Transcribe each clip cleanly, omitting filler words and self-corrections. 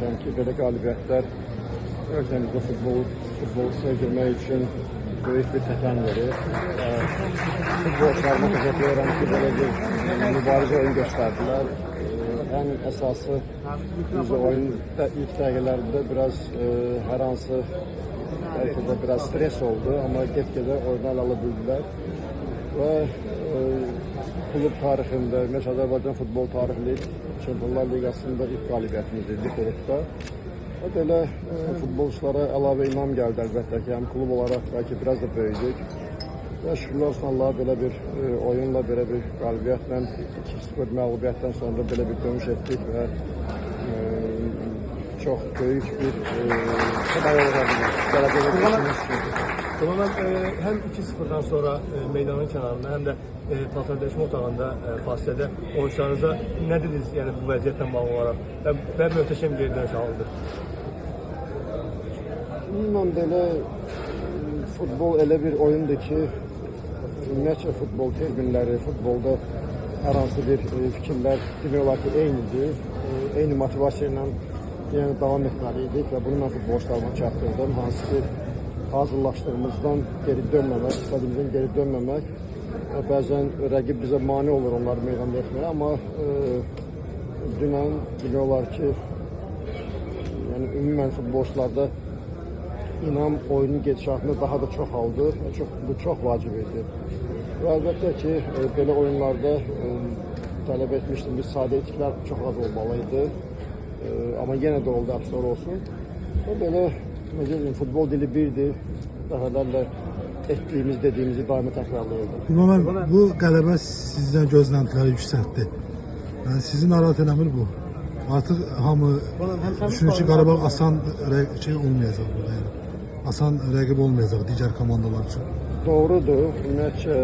düşünürəm ki, belə qalibiyyətlər ölkəmizdə futbolu sevdirmək üçün böyük bir təkan verir. Futbolçularıma təşəkkür edirəm ki, belə bir mübarizə oyun göstərdilər. Ən əsası biz oyunda ilk dəqiqələrdə biraz hər hansı belki de biraz stres oldu ama get-gedə oyundan ala bildilər və klub tarixində, Azərbaycan futbol tarixli Çempionlar Liqasında ilk qalibiyyətimiz idi klubda. Və belə futbolçulara əlavə inam gəldi əlbəttə ki, həm klub olaraq belki biraz da böyüdük. Və şükürlər olsun Allah'a belə bir oyunla, belə bir qalibiyyətlə, 2-0 məğlubiyyətdən sonra belə bir dönüş etdik və çok büyük bir aday olabilir. Tamamen hem 2-0'dan sonra meydanın kenarında hem de paltardaşma otağında fasilədə oyuncularınıza ne dediniz yani bu vəziyyətlə bağlı olarak ve möhtəşəm geri dönüş alındı? Bununla belə futbol elə bir oyundur ki, ümumiyyətlə futbol terminləri, futbolda hər hansı bir fikirlər demək olar ki, eynidir. Eyni motivasiya ilə yəni davam etməliydik və bunu mən futbolçularıma çatdırdım. Hansı ki, hazırlaşdığımızdan geri dönməmək, istədiyimizdən geri dönməmək və bəzən rəqib bizə mane olur onları meydanda etməyə, amma dünən demək olar ki, yəni ümumən futbolçularda inam oyunun gedişatında daha da çoxaldı. Bu çox vacib idi. Və əlbəttə ki, belə oyunlarda tələb etmişdim, biz sadə itiklər çox az olmalıydı. Ama yine de oldu, əfsar olsun. O belə, futbol dili birdir. Dəfələrlə etdiyimiz, dediğimizi daimi təkrarlayırdı. Bu qələbə sizdən gözləntiləri yüksəltdi. Yəni, sizi narahat eləmir bu. Artıq hamı düşünür ki, Qarabağ asan olmayacaq burada. Yəni. Asan rəqib olmayacaq digər komandalar üçün. Doğrudur. Ümumiyyətcə,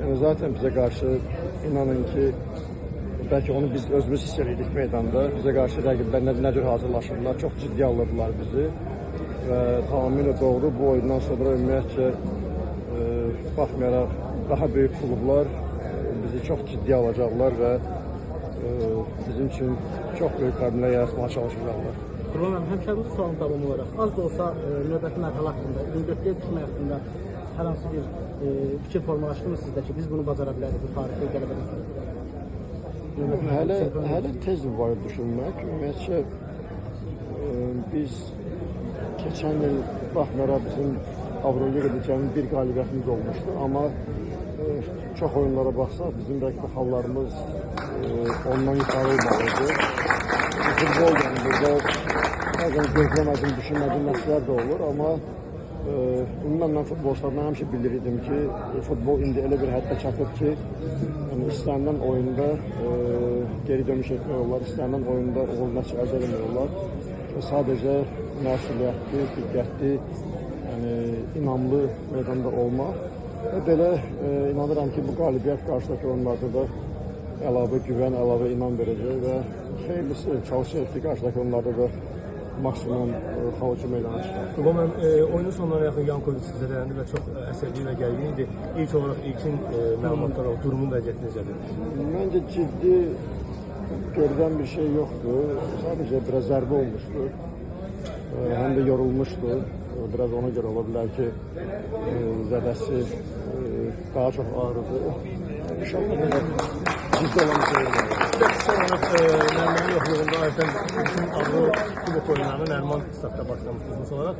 yəni zaten bizə qarşı inanın ki, belki onu biz özümüz hiss edirdik meydanda. Bize karşı rəqiblər nə cür hazırlaşırlar, çox ciddi alırdılar bizi. Və tamamilə doğru, bu oyundan sonra ümumiyyətcə baxmayaraq daha büyük klublar bizi çox ciddi alacaqlar və bizim için çok büyük problemlər yaratmaya çalışacaqlar. Kurban həmşərimizin sualın davamı olaraq az da olsa növbəti mərhələ haqqında, ümidliyə düşmək haqqında hər hansı bir fikir formalaşdırmı sizdə ki, biz bunu bacara bilərik bu tarixi qələbədən sonra? Hələ tez var düşünmək. Ümumiyyətcə biz keçən il baxmayaraq bizim Avroliqada cəmi bir qalibiyyətimiz olmuşdu, amma çox oyunlara baxsaq bizim rəqibə hallarımız ondan yuxarı olmalıydı. Futbol burada bəzən gözləmədim, düşünmədim nəslər də olur, amma bundan mən futbolçularına həmişə bildirirdim ki, futbol indi elə bir həddə çatıb ki, yəni istənilən oyunda geri dönüş etmək olar, istənilən oyunda uğur nəticə əldə etmək olar. Sadəcə məsuliyyətli, diqqətli, yəni inamlı meydanda olmaq və belə inanıram ki, bu qalibiyyət qarşıdakı oyunlarda da əlavə güvən, əlavə inam verəcək və xeyirlisi çalışacaq ki, qarşıdakı oyunlarda da maksimum xavucu meydana çıxar. Qurban, oyunun sonlarına yaxın Yankovic sizə dəyəndi və çox əsəbli və gərgin idi. İlk olaraq ilkin məlumatlar o durumun vəziyyəti necədir? Məncə ciddi görülən bir şey yoxdur. Sadəcə biraz zərbə olmuşdu. Həm də yorulmuşdu. Biraz ona görə ola bilər ki, zədəsi daha çox ağrıdı. İnşallah ciddi olan bir şey yoxdur. Son olarak Nərmanın yoxluğunda ayətən bütün Avro kubok oyunlarını Nərman startda başlamışdır. Son olarak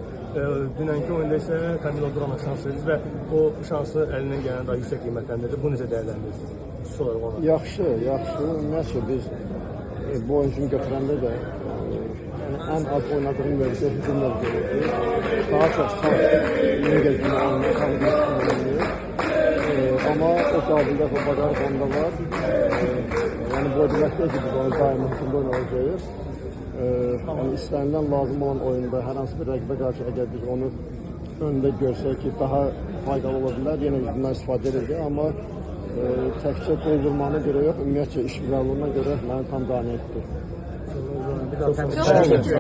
dünənki oyunda isə Kamil Odurana şans verdi və o şansı əlindən gələn daha yüksək qiymətləndirdi. Bu necə dəyərləndirirsiniz? Yaxşı. Ümumiyyətlə biz bu oyuncunu götürəndə də ən az oynadığım mövqe hücum mövqeyidir. Daha çox sağ mövqeyini oynayır. Amma o qabiliyyət, o bacarıq onda var. Yəni bu demək deyil ki, biz onu daimi hücumda oynayacağıq. Yəni istənilən lazım olan oyunda hər hansı bir rəqibə qarşı əgər biz onu öndə görsək ki, daha faydalı ola bilər, yenə biz bundan istifadə edəcək. Amma təkcə qol vurmağına görə yox, ümumiyyətcə iş güzərliyinə görə məni tam qane etdi.